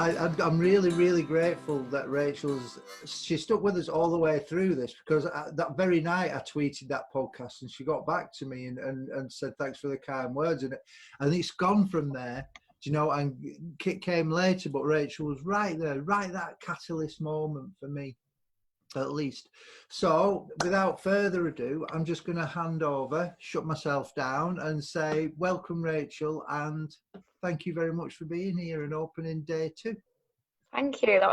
I'm really, really grateful that she stuck with us all the way through this, because that very night I tweeted that podcast and she got back to me and said thanks for the kind words, and it's gone from there. You know, and Kit came later, but Rachel was right there, right that catalyst moment for me, at least. So without further ado, I'm just going to hand over, shut myself down and say welcome, Rachel, and thank you very much for being here and opening day 2. Thank you. That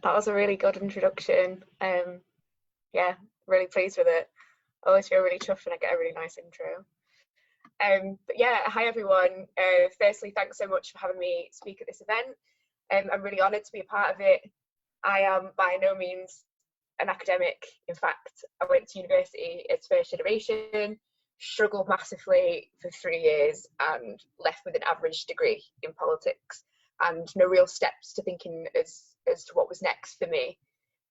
was a really good introduction. Yeah, really pleased with it. I always feel really chuffed when I get a really nice intro. But yeah, hi everyone. Firstly, thanks so much for having me speak at this event. I'm really honoured to be a part of it. I am by no means an academic. In fact, I went to university as first generation, struggled massively for 3 years and left with an average degree in politics and no real steps to thinking as to what was next for me.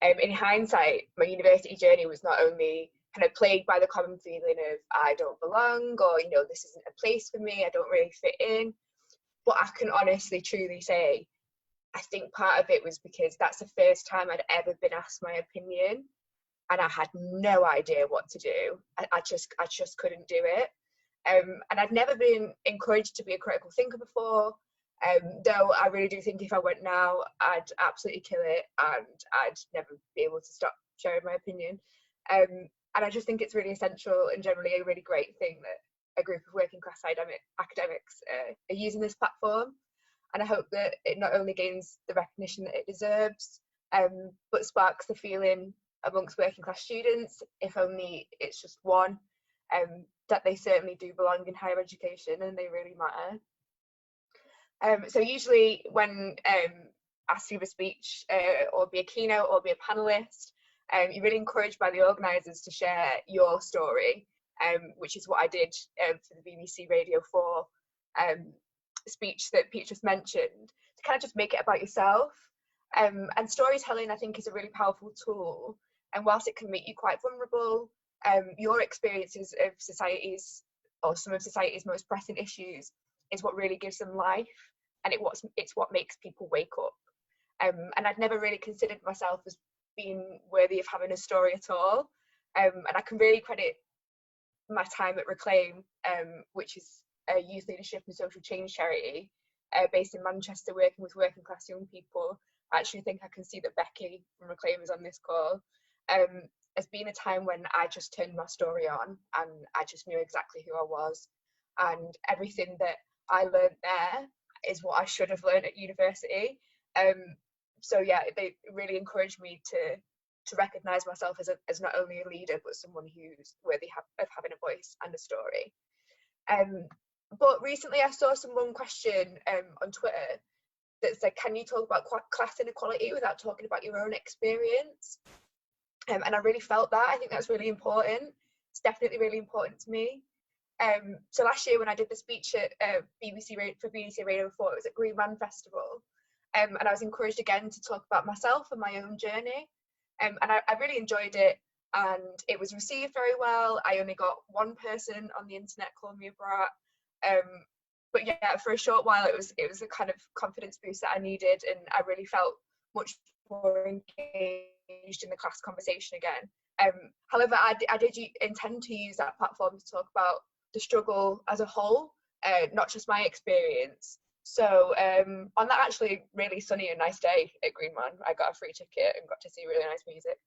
In hindsight, my university journey was not only kind of plagued by the common feeling of I don't belong, or, you know, this isn't a place for me, I don't really fit in. But I can honestly, truly say, I think part of it was because that's the first time I'd ever been asked my opinion, and I had no idea what to do. I just couldn't do it. And I'd never been encouraged to be a critical thinker before. Though I really do think if I went now, I'd absolutely kill it, and I'd never be able to stop sharing my opinion. And I just think it's really essential and generally a really great thing that a group of working class academics are using this platform. And I hope that it not only gains the recognition that it deserves, but sparks the feeling amongst working class students, if only it's just one, that they certainly do belong in higher education and they really matter. So usually when asked to give a speech or be a keynote or be a panelist, you're really encouraged by the organisers to share your story, which is what I did for the BBC Radio 4 speech that Pete just mentioned, to kind of just make it about yourself. And storytelling, I think, is a really powerful tool. And whilst it can make you quite vulnerable, your experiences of society's, or some of society's most pressing issues, is what really gives them life, and it's what makes people wake up. And I'd never really considered myself as being worthy of having a story at all. And I can really credit my time at Reclaim, which is a youth leadership and social change charity based in Manchester, working with working class young people. I actually think I can see that Becky from Reclaim is on this call. Has been a time when I just turned my story on and I just knew exactly who I was, and everything that I learned there is what I should have learned at university. So yeah, they really encouraged me to recognise myself as not only a leader, but someone who's worthy of having a voice and a story. But recently I saw someone question on Twitter that said, can you talk about class inequality without talking about your own experience? And I really felt that. I think that's really important. It's definitely really important to me. So last year when I did the speech at BBC Radio 4, it was at Green Man Festival. And I was encouraged again to talk about myself and my own journey. And I really enjoyed it, and it was received very well. I only got one person on the internet calling me a brat. But yeah, for a short while it was a kind of confidence boost that I needed, and I really felt much more engaged in the class conversation again. However, I did intend to use that platform to talk about the struggle as a whole, not just my experience. So on that actually really sunny and nice day at Green Man, I got a free ticket and got to see really nice music.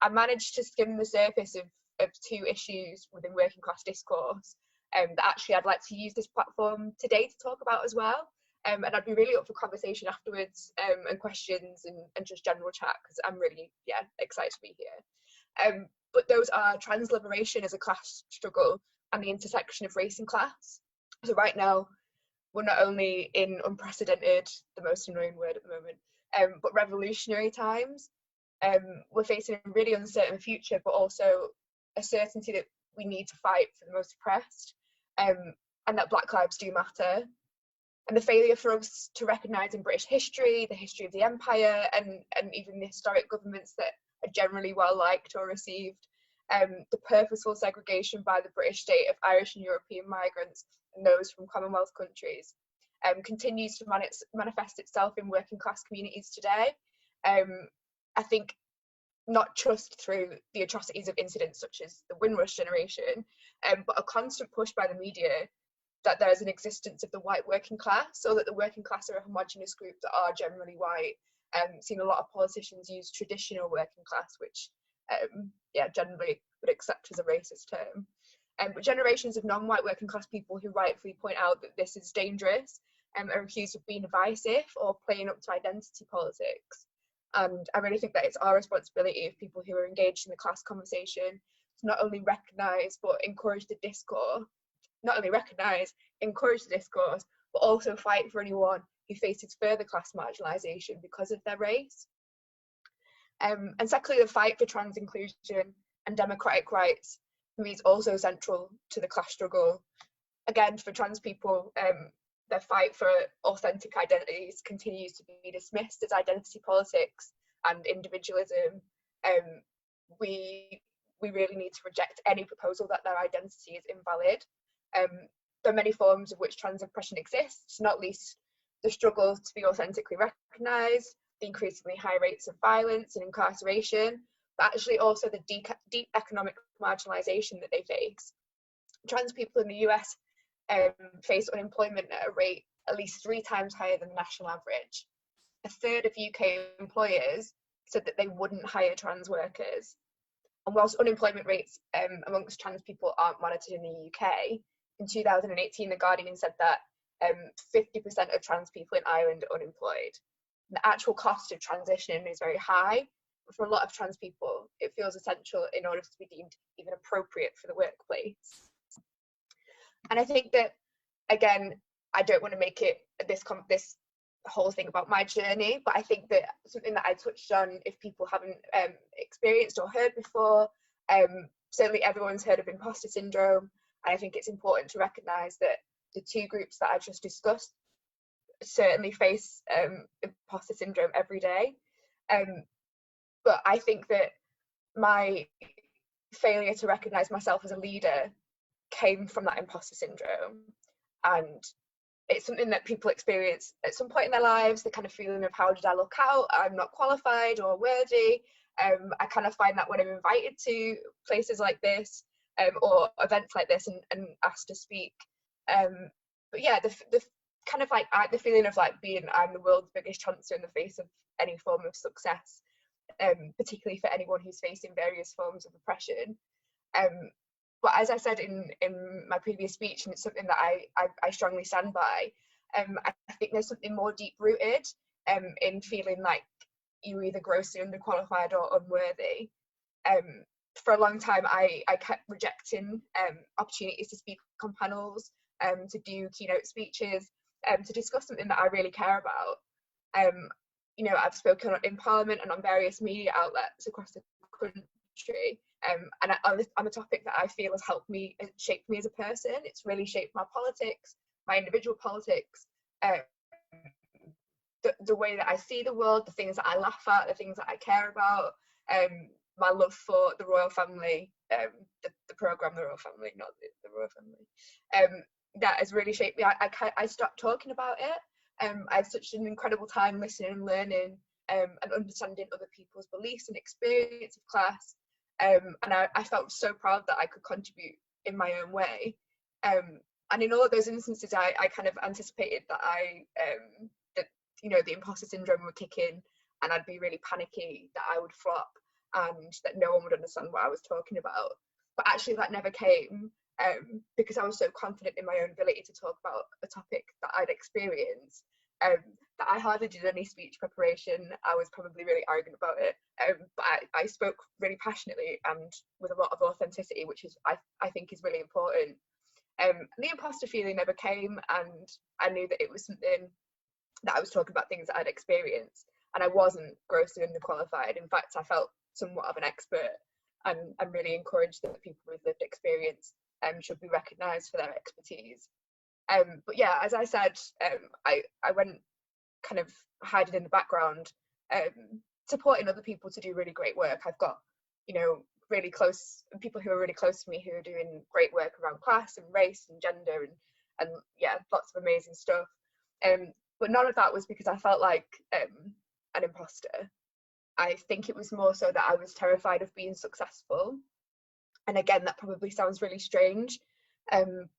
I managed to skim the surface of 2 issues within working class discourse that actually I'd like to use this platform today to talk about as well. And I'd be really up for conversation afterwards, and questions and just general chat, because I'm really excited to be here. But those are trans liberation as a class struggle and the intersection of race and class. So right now, we're not only in unprecedented, the most annoying word at the moment, but revolutionary times. We're facing a really uncertain future, but also a certainty that we need to fight for the most oppressed, and that Black lives do matter. And the failure for us to recognise in British history, the history of the empire, and even the historic governments that are generally well liked or received, the purposeful segregation by the British state of Irish and European migrants and those from Commonwealth countries, continues to manifest itself in working class communities today. I think not just through the atrocities of incidents such as the Windrush generation, but a constant push by the media that there is an existence of the white working class, or that the working class are a homogenous group that are generally white. Seen a lot of politicians use traditional working class, which generally would accept as a racist term. But generations of non-white working class people who rightfully point out that this is dangerous are accused of being divisive or playing up to identity politics. And I really think that it's our responsibility of people who are engaged in the class conversation to not only recognise but encourage the discourse, but also fight for anyone who faces further class marginalisation because of their race. And secondly, the fight for trans inclusion and democratic rights for me is also central to the class struggle. Again, for trans people, their fight for authentic identities continues to be dismissed as identity politics and individualism. We really need to reject any proposal that their identity is invalid. There are many forms of which trans oppression exists, not least the struggle to be authentically recognised, the increasingly high rates of violence and incarceration, but actually also the deep economic marginalisation that they face. Trans people in the US face unemployment at a rate at least 3 times higher than the national average. A third of UK employers said that they wouldn't hire trans workers. And whilst unemployment rates amongst trans people aren't monitored in the UK, in 2018, The Guardian said that 50% of trans people in Ireland are unemployed. The actual cost of transitioning is very high. But for a lot of trans people, it feels essential in order to be deemed even appropriate for the workplace. And I think that, again, I don't want to make it this whole thing about my journey, but I think that something that I touched on, if people haven't experienced or heard before, certainly everyone's heard of imposter syndrome. And I think it's important to recognise that the two groups that I just discussed certainly face imposter syndrome every day. But I think that my failure to recognise myself as a leader came from that imposter syndrome. And it's something that people experience at some point in their lives, the kind of feeling of how did I look out, I'm not qualified or worthy. I kind of find that when I'm invited to places like this or events like this and asked to speak. But yeah, the kind of like the feeling of like being I'm the world's biggest chancer in the face of any form of success, particularly for anyone who's facing various forms of oppression. But as I said in my previous speech, and it's something that I strongly stand by, I think there's something more deep-rooted in feeling like you're either grossly underqualified or unworthy. For a long time, I kept rejecting opportunities to speak on panels, to do keynote speeches, to discuss something that I really care about. You know, I've spoken in Parliament and on various media outlets across the country, and on a topic that I feel has helped me, shaped me as a person. It's really shaped my politics, my individual politics, the way that I see the world, the things that I laugh at, the things that I care about, my love for the royal family, the programme The Royal Family, not the royal family. That has really shaped me. I stopped talking about it. I had such an incredible time listening and learning and understanding other people's beliefs and experience of class. And I felt so proud that I could contribute in my own way. And in all of those instances, I kind of anticipated that that you know the imposter syndrome would kick in, and I'd be really panicky that I would flop and that no one would understand what I was talking about. But actually, that never came because I was so confident in my own ability to talk about a topic that I'd experienced. That I hardly did any speech preparation. I was probably really arrogant about it, but I spoke really passionately and with a lot of authenticity, which is I think is really important. The imposter feeling never came, and I knew that it was something that I was talking about things that I'd experienced, and I wasn't grossly underqualified. In fact, I felt somewhat of an expert, and I'm really encouraged that people with lived experience should be recognised for their expertise. But yeah, as I said, I went kind of hiding in the background, supporting other people to do really great work. I've got, you know, really close people who are really close to me who are doing great work around class and race and gender and yeah, lots of amazing stuff. But none of that was because I felt like an imposter. I think it was more so that I was terrified of being successful. And again, that probably sounds really strange,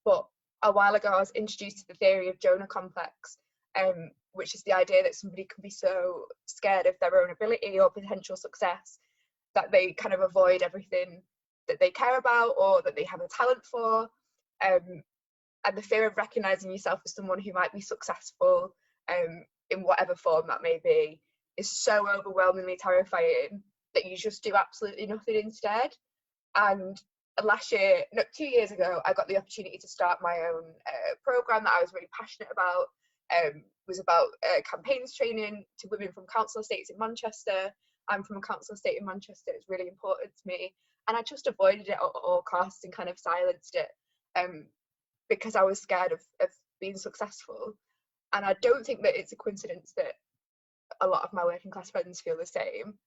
but a while ago I was introduced to the theory of Jonah Complex, which is the idea that somebody can be so scared of their own ability or potential success that they kind of avoid everything that they care about or that they have a talent for. And the fear of recognizing yourself as someone who might be successful in whatever form that may be is so overwhelmingly terrifying that you just do absolutely nothing instead. And last year, no, 2 years ago, I got the opportunity to start my own program that I was really passionate about. Was about campaigns training to women from council estates in Manchester. I'm from a council estate in Manchester. It's really important to me, and I just avoided it at all costs and kind of silenced it because I was scared of being successful. And I don't think that it's a coincidence that a lot of my working class friends feel the same.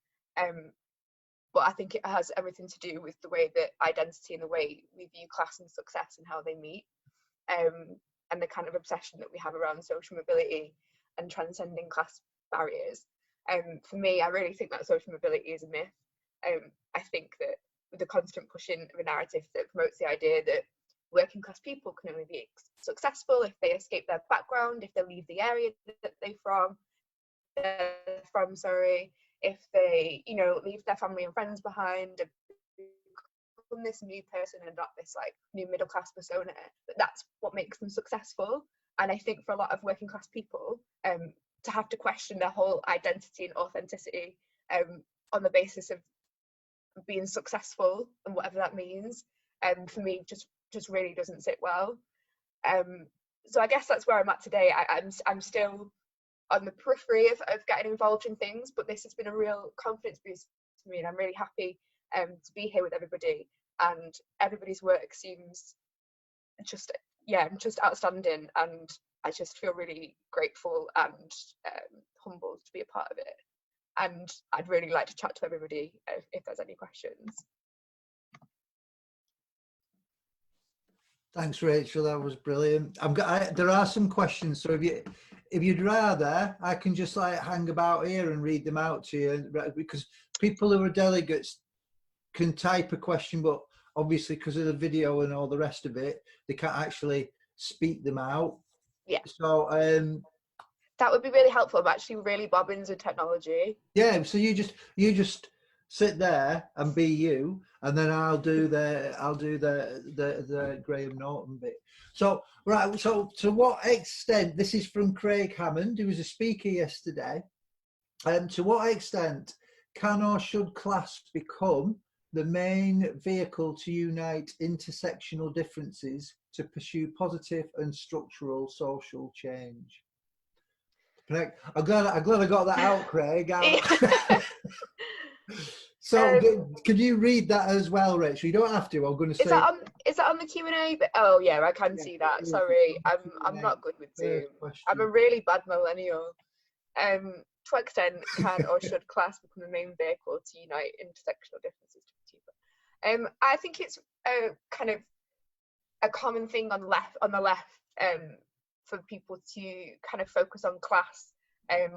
But I think it has everything to do with the way that identity and the way we view class and success and how they meet, and the kind of obsession that we have around social mobility and transcending class barriers. For me, I really think that social mobility is a myth. I think that the constant pushing of a narrative that promotes the idea that working class people can only be successful if they escape their background, if they leave the area that they're from, if they, leave their family and friends behind and become this new person and not this like new middle class persona, but that's what makes them successful. And I think for a lot of working class people, to have to question their whole identity and authenticity on the basis of being successful and whatever that means, for me just really doesn't sit well. So I guess that's where I'm at today. I'm still on the periphery of getting involved in things, but this has been a real confidence boost for me, and I'm really happy to be here with everybody, and everybody's work seems just outstanding, and I just feel really grateful and humbled to be a part of it. And I'd really like to chat to everybody if there's any questions. Thanks, Rachel. That was brilliant. There are some questions, so if you'd rather, I can just like hang about here and read them out to you, because people who are delegates can type a question, but obviously because of the video and all the rest of it, they can't actually speak them out. Yeah. So that would be really helpful. I'm actually really bobbins with technology. Yeah. So you just sit there and be you, and then I'll do the Graham Norton bit. So right. So to what extent, this is from Craig Hammond, who was a speaker yesterday. To what extent can or should class become the main vehicle to unite intersectional differences to pursue positive and structural social change? I'm glad I got that out, Craig. So can you read that as well, Rachel? You don't have to. I'm going to say. Is that on the Q&A? Oh yeah, I can see that. Sorry, I'm not good with Zoom. I'm a really bad millennial. To what extent can or should class become the main vehicle to unite intersectional differences to achieve? I think it's kind of a common thing on the left for people to kind of focus on class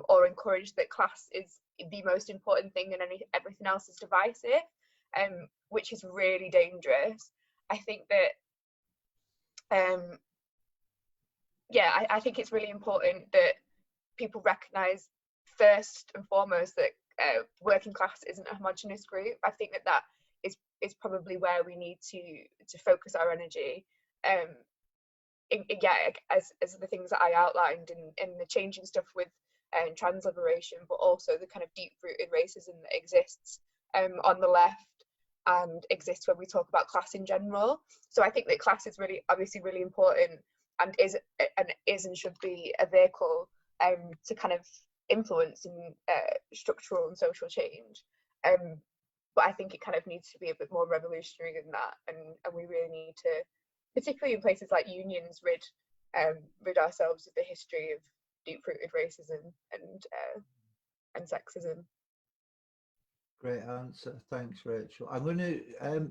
or encourage that class is the most important thing and everything else is divisive, which is really dangerous. I think that I think it's really important that people recognise first and foremost that working class isn't a homogenous group. I think that is probably where we need to focus our energy. As the things that I outlined in the changing stuff with trans liberation, but also the kind of deep-rooted racism that exists on the left and exists when we talk about class in general. So I think that class is obviously really important and is and should be a vehicle to kind of influence in structural and social change. But I think it kind of needs to be a bit more revolutionary than that, and we really need to, particularly in places like unions, rid ourselves of the history of deep-rooted racism and sexism. Great answer. Thanks, Rachel. I'm going to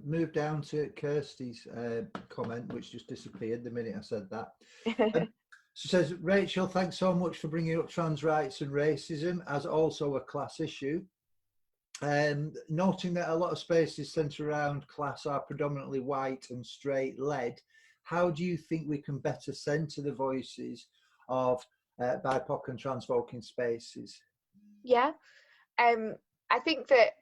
move down to Kirsty's comment, which just disappeared the minute I said that. She says, Rachel, thanks so much for bringing up trans rights and racism as also a class issue. Noting that a lot of spaces centred around class are predominantly white and straight led, how do you think we can better centre the voices of BIPOC and trans folk in spaces? Yeah, I think that,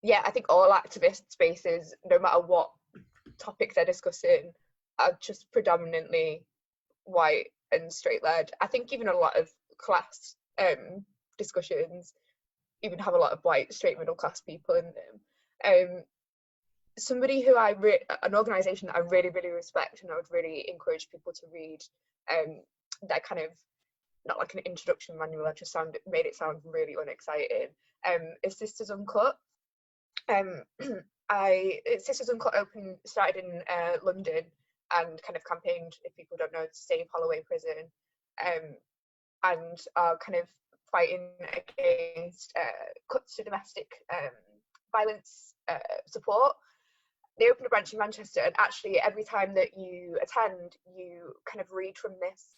I think all activist spaces, no matter what topics they're discussing, are just predominantly white and straight led. I think even a lot of class discussions even have a lot of white straight middle class people in them. Somebody who an organisation that I really respect and I would really encourage people to read, that kind of, not like an introduction manual, I just made it sound really unexciting, is Sisters Uncut. Sisters Uncut started in London and kind of campaigned, if people don't know, to save Holloway Prison, and are kind of fighting against cuts to domestic violence support. They opened a branch in Manchester, and actually every time that you attend, you kind of read from this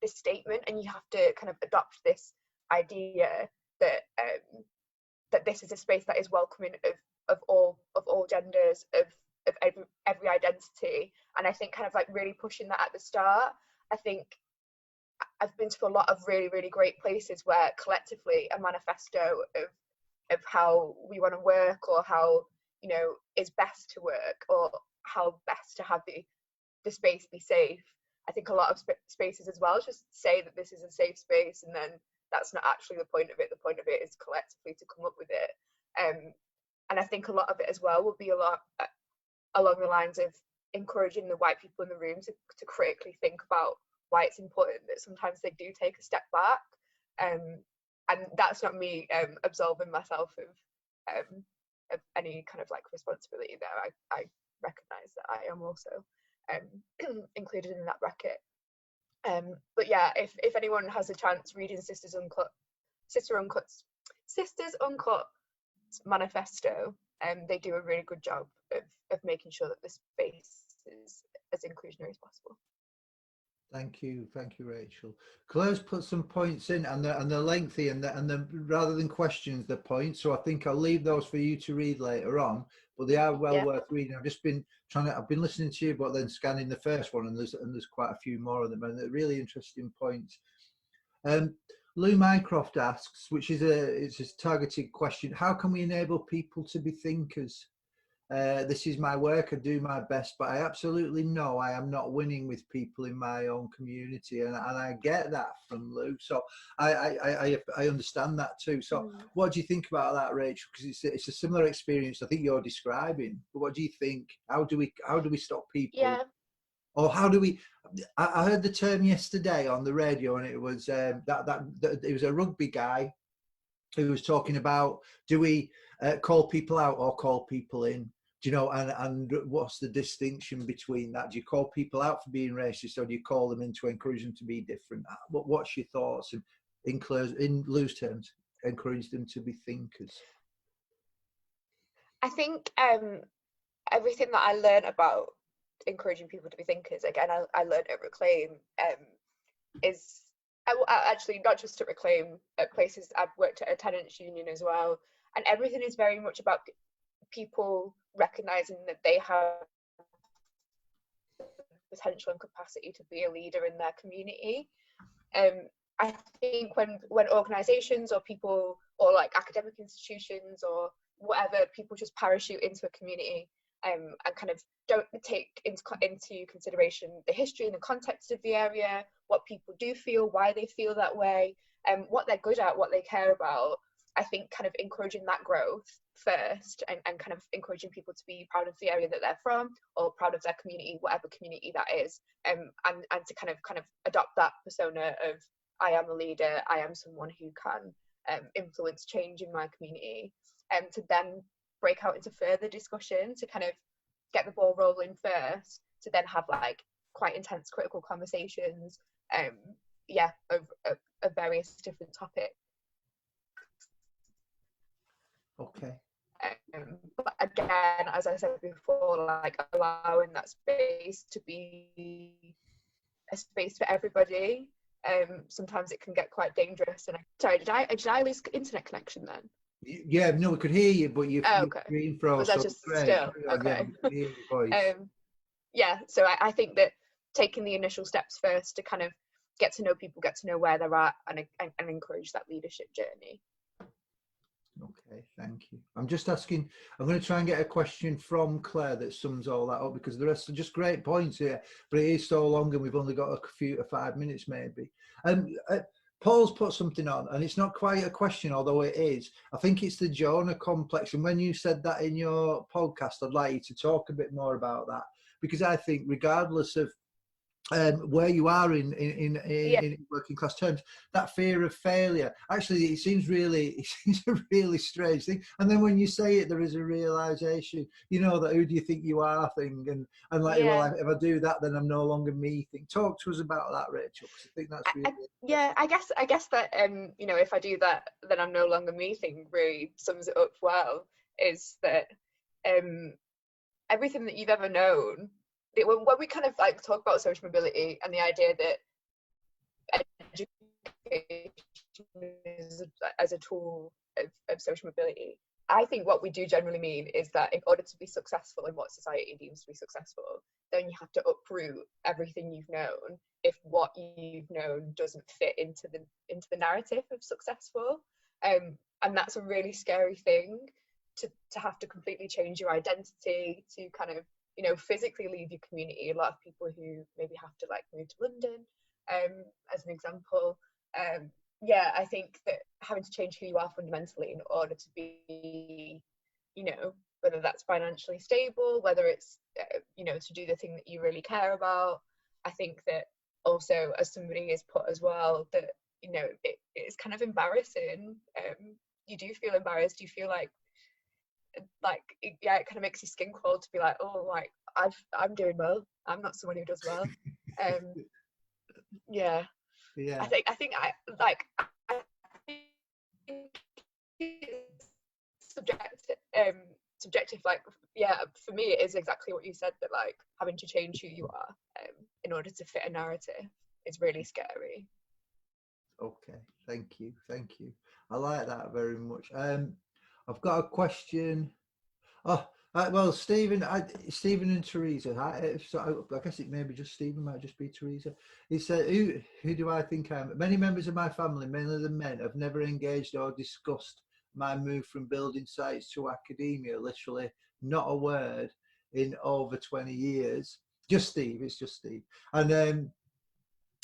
this statement, and you have to kind of adopt this idea that that this is a space that is welcoming of all genders, of every identity. And I think kind of like really pushing that at the start. I think I've been to a lot of really great places where collectively a manifesto of how we want to work, or how, you know, is best to work, or how best to have the space be safe. I think a lot of spaces as well just say that this is a safe space, and then that's not actually the point of it. The point of it is collectively to come up with it. And I think a lot of it as well will be a lot along the lines of encouraging the white people in the room to critically think about why it's important that sometimes they do take a step back. And that's not me absolving myself of any kind of like responsibility there. I recognise that I am also included in that bracket. But yeah, if anyone has a chance reading Sisters Uncut's manifesto, they do a really good job of making sure that the space is as inclusionary as possible. Thank you, Rachel. Claire's put some points in, and they're lengthy, and rather than questions, they're points. So I think I'll leave those for you to read later on, but they are well worth reading. I've been listening to you, but then scanning the first one, and there's quite a few more of them, and they're really interesting points. Lou Mycroft asks, which is it's a targeted question: how can we enable people to be thinkers? This is my work, I do my best, but I absolutely know I am not winning with people in my own community, and I get that from Lou. So I understand that too. So what do you think about that, Rachel? Because it's a similar experience I think you're describing. But what do you think? How do we stop people? Yeah. Or how do we? I heard the term yesterday on the radio, and it was that it was a rugby guy who was talking about, do we call people out or call people in? Do you know, and what's the distinction between that? Do you call people out for being racist, or do you call them in to encourage them to be different? What's your thoughts? And in Lou's terms, encourage them to be thinkers. I think everything that I learned about encouraging people to be thinkers, again, I learned at Reclaim, is actually not just at Reclaim, at places I've worked at a tenants union as well, and everything is very much about people recognizing that they have potential and capacity to be a leader in their community. I think when organizations or people, or like academic institutions or whatever, people just parachute into a community and kind of don't take into consideration the history and the context of the area, what people do feel, why they feel that way, and what they're good at, what they care about. I think kind of encouraging that growth first, and kind of encouraging people to be proud of the area that they're from, or proud of their community, whatever community that is, and to kind of adopt that persona of, I am a leader, I am someone who can influence change in my community, and to then break out into further discussion, to kind of get the ball rolling first, to then have like quite intense critical conversations of various different topics. Okay. But again, as I said before, like allowing that space to be a space for everybody. Sometimes it can get quite dangerous. And sorry, did I lose internet connection then? Yeah, no, we could hear you, but your Okay. screen froze. Was that So just great. still? Yeah, Okay. we could hear your voice. Yeah, so I think that taking the initial steps first to kind of get to know people, get to know where they're at, and encourage that leadership journey. Okay, thank you. I'm just asking, I'm going to try and get a question from Claire that sums all that up, because the rest are just great points here, but it is so long and we've only got a few 5 minutes maybe. Paul's put something on, and it's not quite a question, although it is. I think it's the Jonah Complex, and when you said that in your podcast, I'd like you to talk a bit more about that, because I think regardless of where you are in working class terms, that fear of failure, actually it seems a really strange thing. And then when you say it, there is a realization, that who do you think you are thing, and like, well, if I do that, then I'm no longer me thing. Talk to us about that, Rachel, because I think that's really I guess that if I do that, then I'm no longer me thing really sums it up well. Is that everything that you've ever known, when we kind of like talk about social mobility and the idea that education is as a tool of social mobility, I think what we do generally mean is that in order to be successful in what society deems to be successful, then you have to uproot everything you've known if what you've known doesn't fit into the narrative of successful. And that's a really scary thing, to have to completely change your identity, to kind of physically leave your community. A lot of people who maybe have to like move to London, as an example. I think that having to change who you are fundamentally in order to be, whether that's financially stable, whether it's, to do the thing that you really care about. I think that also, as somebody has put as well, that, it's kind of embarrassing. You do feel embarrassed. You feel like it kind of makes your skin crawl to be like, oh, like I'm doing well. I'm not someone who does well. I think it's subjective. Like, for me it is exactly what you said, that like having to change who you are in order to fit a narrative is really scary. Okay, thank you. I like that very much. I've got a question. Well, Stephen and Teresa. I guess it may be just Stephen, might just be Teresa. He said, "Who do I think I am? Many members of my family, mainly the men, have never engaged or discussed my move from building sites to academia. Literally, not a word in over 20 years. Just Steve. It's just Steve. And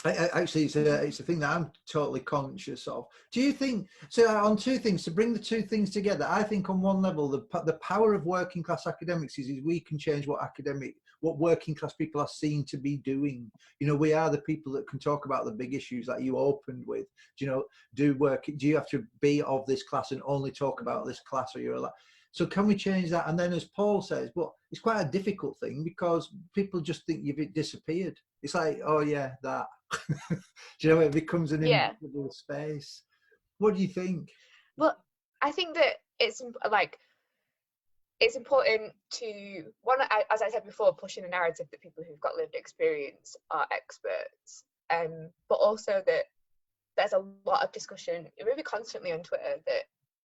actually, it's a thing that I'm totally conscious of. Do you think so? On two things, to bring the two things together, I think on one level, the power of working class academics is we can change what working class people are seen to be doing. We are the people that can talk about the big issues that you opened with. Do you have to be of this class and only talk about this class, or you're allowed? So can we change that? And then, as Paul says, but it's quite a difficult thing because people just think you've disappeared. It's like, oh yeah, that. It becomes an invisible space. What do you think? Well, I think that it's important to, one, as I said before, pushing the narrative that people who've got lived experience are experts, but also that there's a lot of discussion, maybe constantly on Twitter, that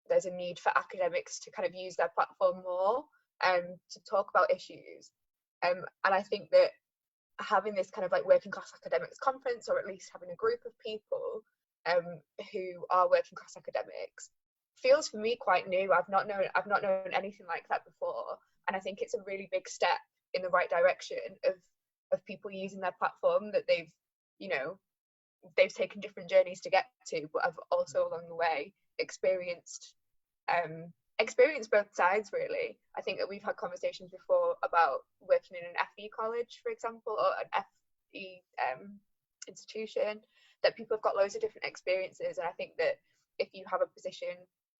there's a need for academics to kind of use their platform more to talk about issues. And I think that having this kind of like working class academics conference, or at least having a group of people who are working class academics, feels for me quite new. I've not known anything like that before, and I think it's a really big step in the right direction of people using their platform that they've taken different journeys to get to, but have also along the way experienced both sides, really. I think that we've had conversations before about working in an FE college, for example, or an FE institution, that people have got loads of different experiences, and I think that if you have a position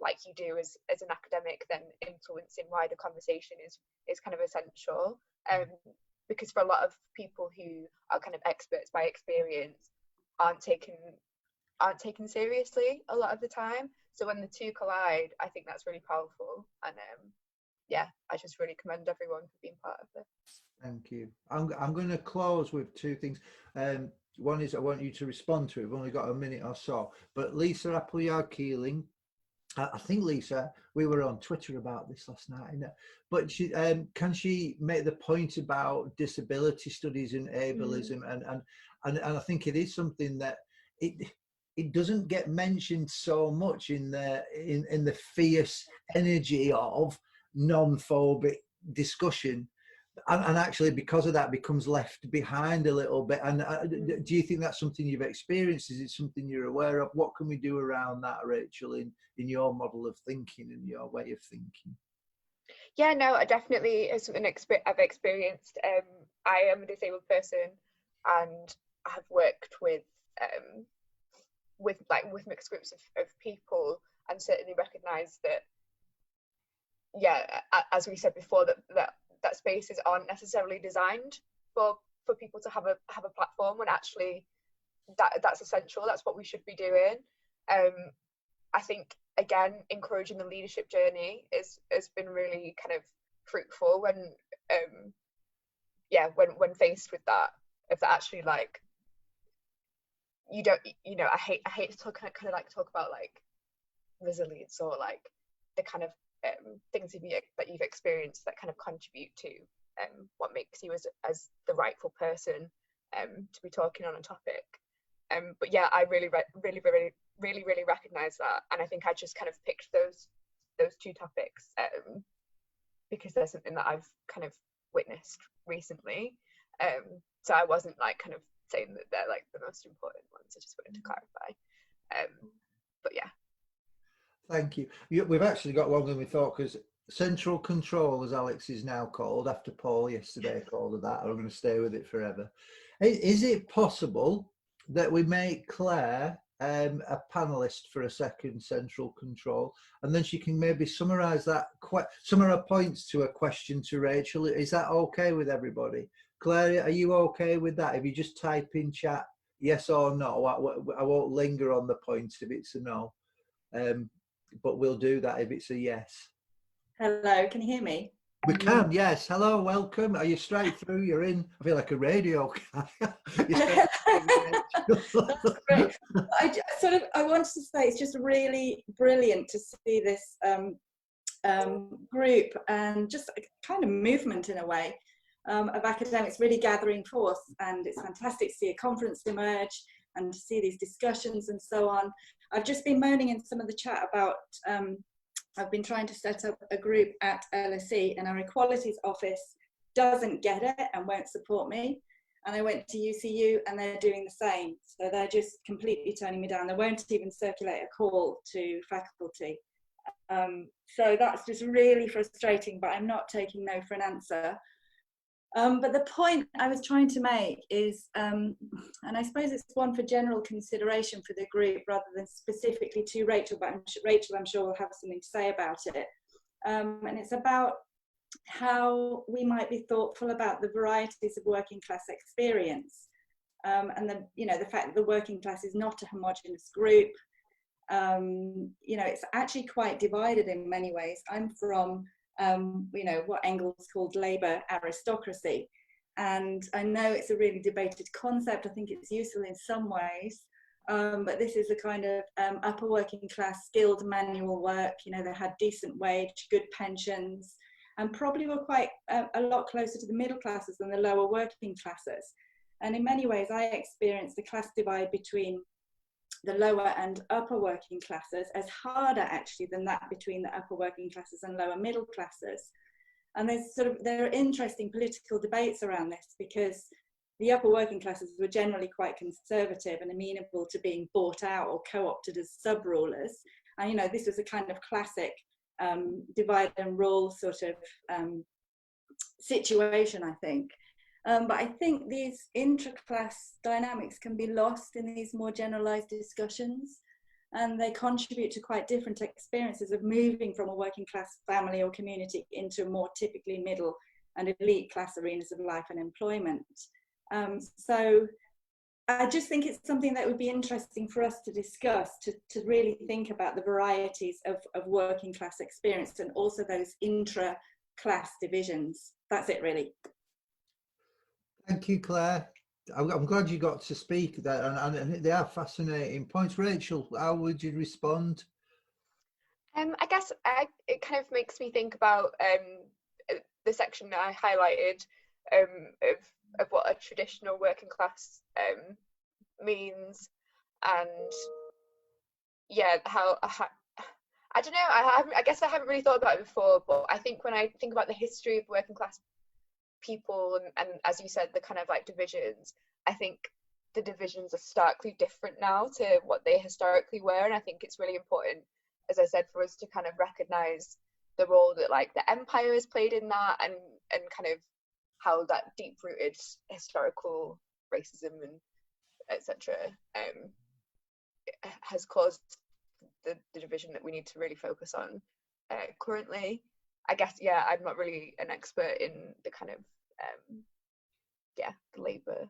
like you do as an academic, then influencing wider conversation is kind of essential, because for a lot of people who are kind of experts by experience aren't taken seriously a lot of the time. So when the two collide, I think that's really powerful. And I just really commend everyone for being part of it. Thank you. I'm going to close with two things. One is I want you to respond to it. We've only got a minute or so. But Lisa Appleyard-Keeling, I think, Lisa, we were on Twitter about this last night, but she, can she make the point about disability studies and ableism, and I think it is something that it doesn't get mentioned so much in the fierce energy of non-phobic discussion, and actually because of that becomes left behind a little bit. And do you think that's something you've experienced? Is it something you're aware of? What can we do around that, Rachel, in your model of thinking and your way of thinking? Yeah, no, I definitely is something I've experienced. I am a disabled person, and I have worked with mixed groups of people, and certainly recognise that, yeah, as we said before, that spaces aren't necessarily designed for people to have a platform, when actually that's essential. That's what we should be doing. I think, again, encouraging the leadership journey has been really kind of fruitful when faced with that, if that actually, like, you don't, I hate to talk about like resilience, or like the kind of things that you've experienced that kind of contribute to what makes you as the rightful person to be talking on a topic. But yeah, I really recognize that, and I think I just kind of picked those two topics because there's something that I've kind of witnessed recently. So I wasn't like kind of saying that they're like the most important ones. I just wanted to clarify. But yeah. Thank you. We've actually got longer than we thought, because central control, as Alex is now called, after Paul yesterday called her that, I'm going to stay with it forever. Is it possible that we make Claire a panelist for a second central control, and then she can maybe summarise that, some of her points to a question to Rachel? Is that okay with everybody? Claire, are you okay with that? If you just type in chat yes or no, I won't linger on the points if it's a no, but we'll do that if it's a yes. Hello, can you hear me? We can, yes. Hello, welcome. Are you straight through? You're in. I feel like a radio guy. That's great. I wanted to say it's just really brilliant to see this group and just a kind of movement in a way of academics really gathering force, and it's fantastic to see a conference emerge and to see these discussions and so on. I've just been moaning in some of the chat about I've been trying to set up a group at LSE, and our equalities office doesn't get it and won't support me. And I went to UCU and they're doing the same. So they're just completely turning me down. They won't even circulate a call to faculty. So that's just really frustrating, but I'm not taking no for an answer. But the point I was trying to make is, and I suppose it's one for general consideration for the group rather than specifically to Rachel, but Rachel, I'm sure, will have something to say about it. And it's about how we might be thoughtful about the varieties of working class experience, and the fact that the working class is not a homogenous group. It's actually quite divided in many ways. I'm from what Engels called labour aristocracy, and I know it's a really debated concept. I think it's useful in some ways, but this is a kind of upper working class skilled manual work. They had decent wage, good pensions, and probably were quite a lot closer to the middle classes than the lower working classes. And in many ways I experienced the class divide between the lower and upper working classes as harder actually than that between the upper working classes and lower middle classes. And there are interesting political debates around this, because the upper working classes were generally quite conservative and amenable to being bought out or co-opted as sub-rulers. And this was a kind of classic divide and rule sort of situation, I think. But I think these intra-class dynamics can be lost in these more generalized discussions, and they contribute to quite different experiences of moving from a working class family or community into more typically middle and elite class arenas of life and employment. So I just think it's something that would be interesting for us to discuss, to really think about the varieties of working class experience and also those intra-class divisions. That's it, really. Thank you, Claire. I'm glad you got to speak there, and they are fascinating points. Rachel, how would you respond? I guess it kind of makes me think about the section that I highlighted of what a traditional working class means, and yeah, how I don't know. I guess I haven't really thought about it before, but I think when I think about the history of working class people and as you said, the kind of like divisions, I think the divisions are starkly different now to what they historically were, and I think it's really important, as I said, for us to kind of recognize the role that like the empire has played in that, and kind of how that deep-rooted historical racism and etc. Has caused the division that we need to really focus on currently. I guess, yeah, I'm not really an expert in the kind of the labour.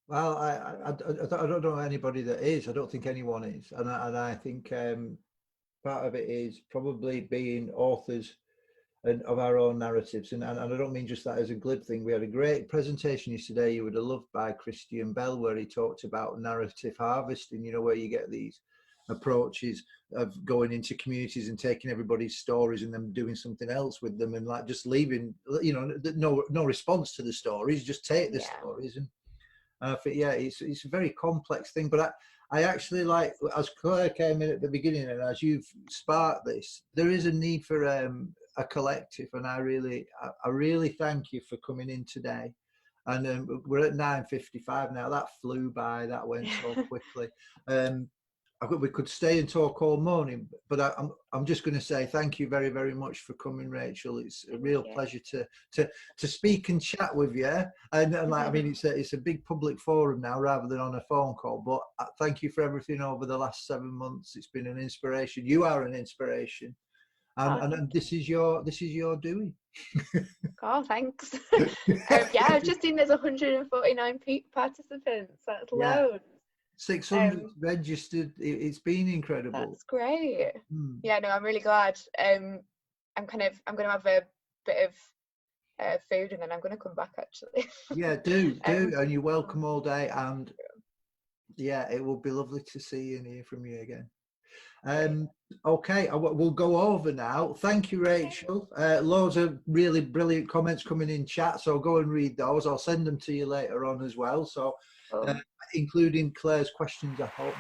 Well, I don't know anybody that is. I don't think anyone is, and I think part of it is probably being authors and of our own narratives, and I don't mean just that as a glib thing. We had a great presentation yesterday you would have loved by Christian Bell, where he talked about narrative harvesting, you know, where you get these approaches of going into communities and taking everybody's stories and then doing something else with them, and like just leaving, you know, no response to the stories, just take the stories. And I think, yeah, it's a very complex thing, but I actually like, as Claire came in at the beginning and as you've sparked this, there is a need for a collective, and I really thank you for coming in today. And we're at 9:55 now. That flew by. That went so quickly. We could stay and talk all morning, but I'm just going to say thank you very, very much for coming, Rachel. It's a real pleasure to speak and chat with you. And like, I mean, it's a big public forum now rather than on a phone call. But thank you for everything over the last 7 months. It's been an inspiration. You are an inspiration, and this is your doing. Oh, thanks. Yeah, I've just seen there's 149 participants. That's loads. 600 registered. It's been incredible. That's great. Yeah, no, I'm really glad. I'm going to have a bit of food and then I'm going to come back actually. Yeah, do and you're welcome all day, and yeah, it will be lovely to see you and hear from you again. Okay, we'll go over now. Thank you, Rachel. Loads of really brilliant comments coming in chat, so go and read those. I'll send them to you later on as well, so including Claire's questions, I hope.